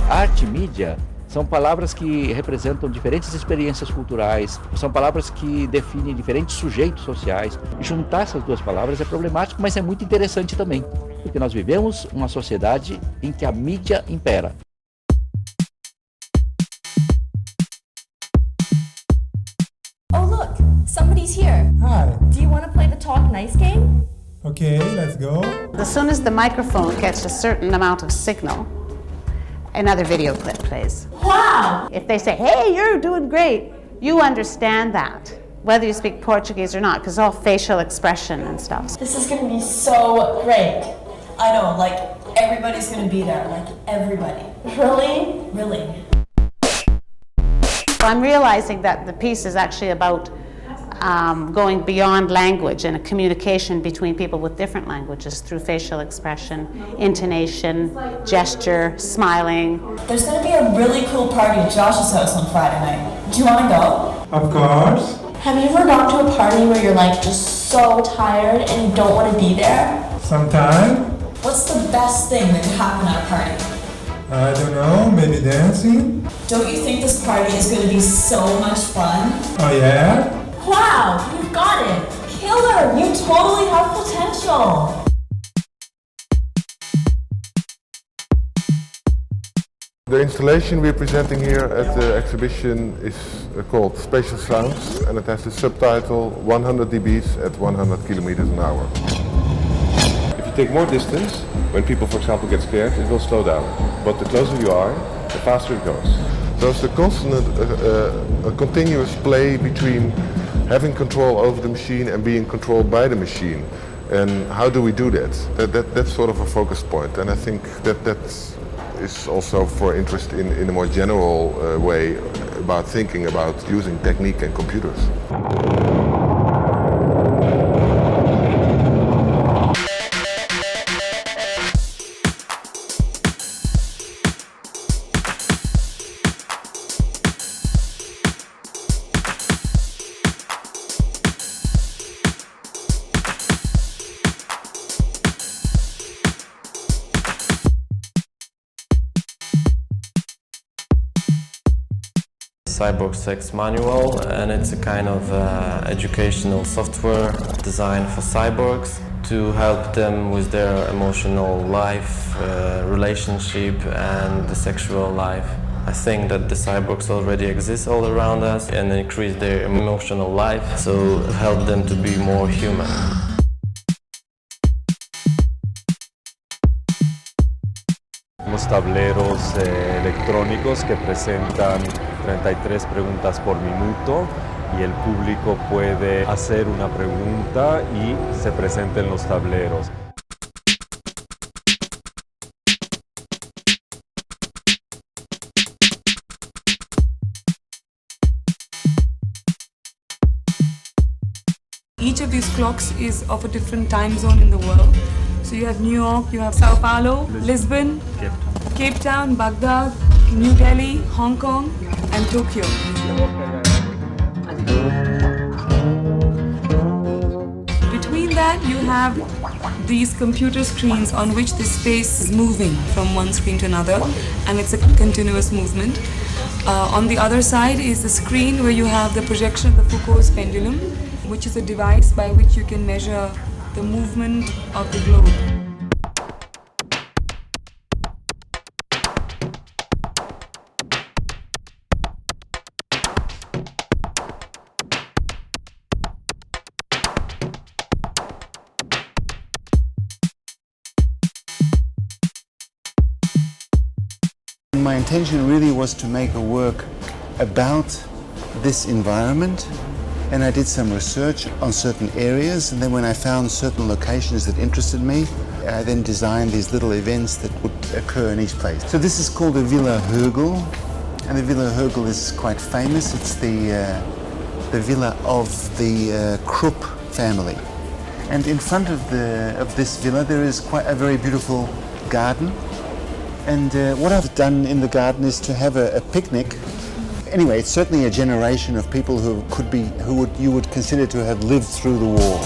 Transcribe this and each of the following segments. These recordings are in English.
Arte e mídia são palavras que representam diferentes experiências culturais, são palavras que definem diferentes sujeitos sociais. Juntar essas duas palavras é problemático, mas é muito interessante também, porque nós vivemos uma sociedade em que a mídia impera. Oh look, somebody's here. Hi. Do you want to play the talk nice game? Okay, let's go. As soon as the microphone gets a certain amount of signal, another video clip plays. Wow! If they say, hey, you're doing great, you understand that, whether you speak Portuguese or not, because it's all facial expression and stuff. This is going to be so great. I know, like, everybody's going to be there, like, everybody. Really? Really. I'm realizing that the piece is actually about going beyond language and a communication between people with different languages through facial expression, intonation, gesture, smiling. There's going to be a really cool party at Josh's house on Friday night. Do you want to go? Of course. Have you ever gone to a party where you're like just so tired and you don't want to be there? Sometime? What's the best thing that could happen at a party? I don't know, maybe dancing? Don't you think this party is going to be so much fun? Oh yeah? Wow, you got it! Killer! You totally have potential! The installation we're presenting here at the exhibition is called Spatial Sounds, and it has the subtitle 100 dBs at 100 kilometers an hour. If you take more distance, when people, for example, get scared, it will slow down. But the closer you are, the faster it goes. So it's a constant, a continuous play between having control over the machine and being controlled by the machine. And how do we do that? That's sort of a focus point, and I think that is also for interest in a more general way about thinking about using technique and computers. Cyborg Sex Manual, and it's a kind of educational software designed for cyborgs to help them with their emotional life, relationship and the sexual life. I think that the cyborgs already exist all around us and increase their emotional life, so help them to be more human. Unos tableros electrónicos que presentan 33 preguntas por minuto y el público puede hacer una pregunta y se presenta en los tableros. Each of these clocks is of a different time zone in the world. So you have New York, you have Sao Paulo, Lisbon, Cape Town, Baghdad, New Delhi, Hong Kong, and Tokyo. Between that, you have these computer screens on which the space is moving from one screen to another, and it's a continuous movement. On the other side is the screen where you have the projection of the Foucault's pendulum, which is a device by which you can measure the movement of the globe. My intention really was to make a work about this environment, and I did some research on certain areas, and then when I found certain locations that interested me, I then designed these little events that would occur in each place. So this is called the Villa Hürgel, and the Villa Hürgel is quite famous. It's the villa of the Krupp family. And in front of this villa there is quite a very beautiful garden. And what I've done in the garden is to have a picnic. Anyway, it's certainly a generation of people who you would consider to have lived through the war.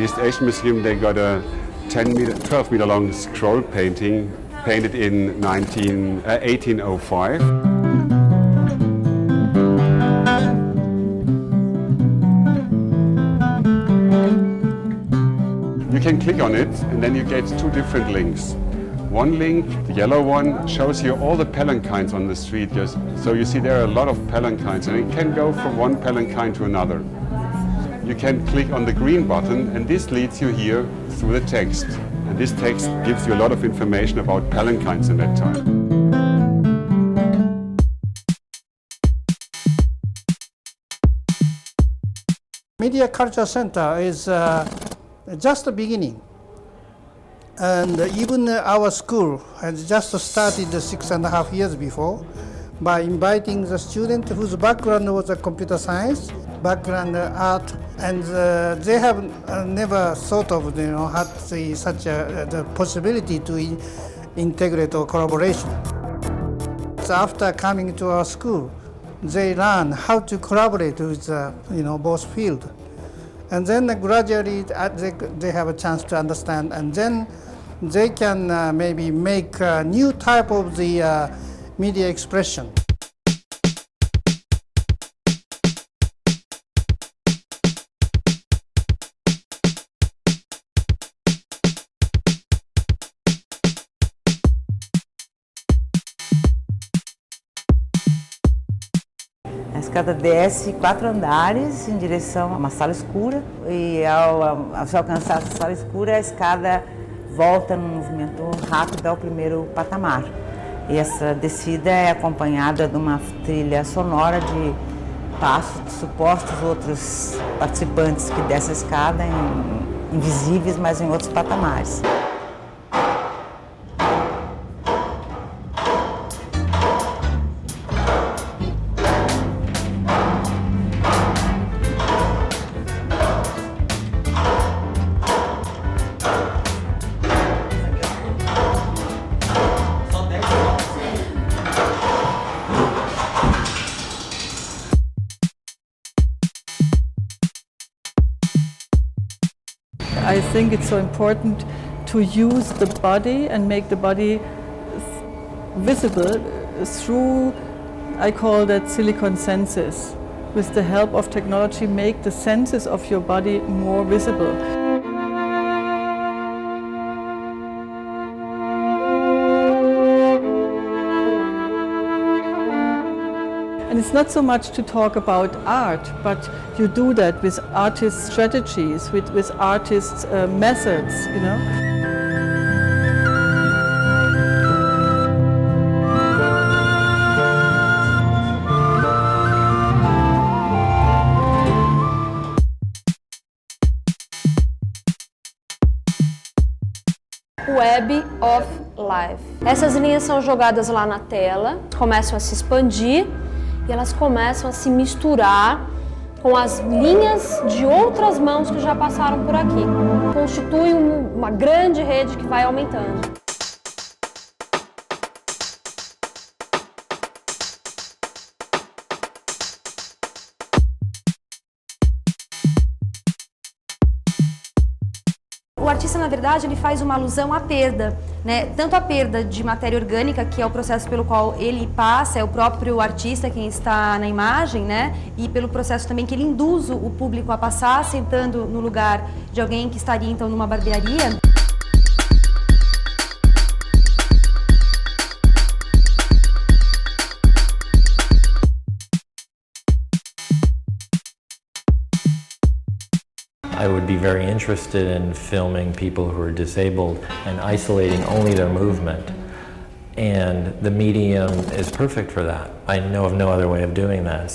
This Asian museum, they got a 12 meter long scroll painting painted in 1805. You can click on it and then you get two different links. One link, the yellow one, shows you all the palanquins on the street. So you see there are a lot of palanquins and it can go from one palanquin to another. You can click on the green button and this leads you here through the text. And this text gives you a lot of information about palanquins in that time. Media Culture Center is just the beginning. And even our school has just started 6.5 years before by inviting the student whose background was computer science, background art, and they have never thought of, had such the possibility to integrate or collaboration. So after coming to our school, they learn how to collaborate with both fields. And then gradually they have a chance to understand, and then they can maybe make a new type of the media expression. A escada desce 4 andares em direção a uma sala escura e ao se alcançar essa sala escura, a escada volta num movimento rápido ao primeiro patamar. E essa descida é acompanhada de uma trilha sonora de passos de supostos outros participantes que descem a escada, invisíveis, mas em outros patamares. I think it's so important to use the body and make the body visible through, I call that silicon senses. With the help of technology, make the senses of your body more visible. And it's not so much to talk about art, but you do that with artists' strategies, with artists' methods, Web of Life. Essas linhas são jogadas lá na tela, começam a se expandir e elas começam a se misturar com as linhas de outras mãos que já passaram por aqui. Constitui uma grande rede que vai aumentando. O artista, na verdade, ele faz uma alusão à perda, né? Tanto a perda de matéria orgânica, que é o processo pelo qual ele passa, é o próprio artista quem está na imagem, né? E pelo processo também que ele induz o público a passar, sentando no lugar de alguém que estaria, então, numa barbearia. I would be very interested in filming people who are disabled and isolating only their movement. And the medium is perfect for that. I know of no other way of doing that.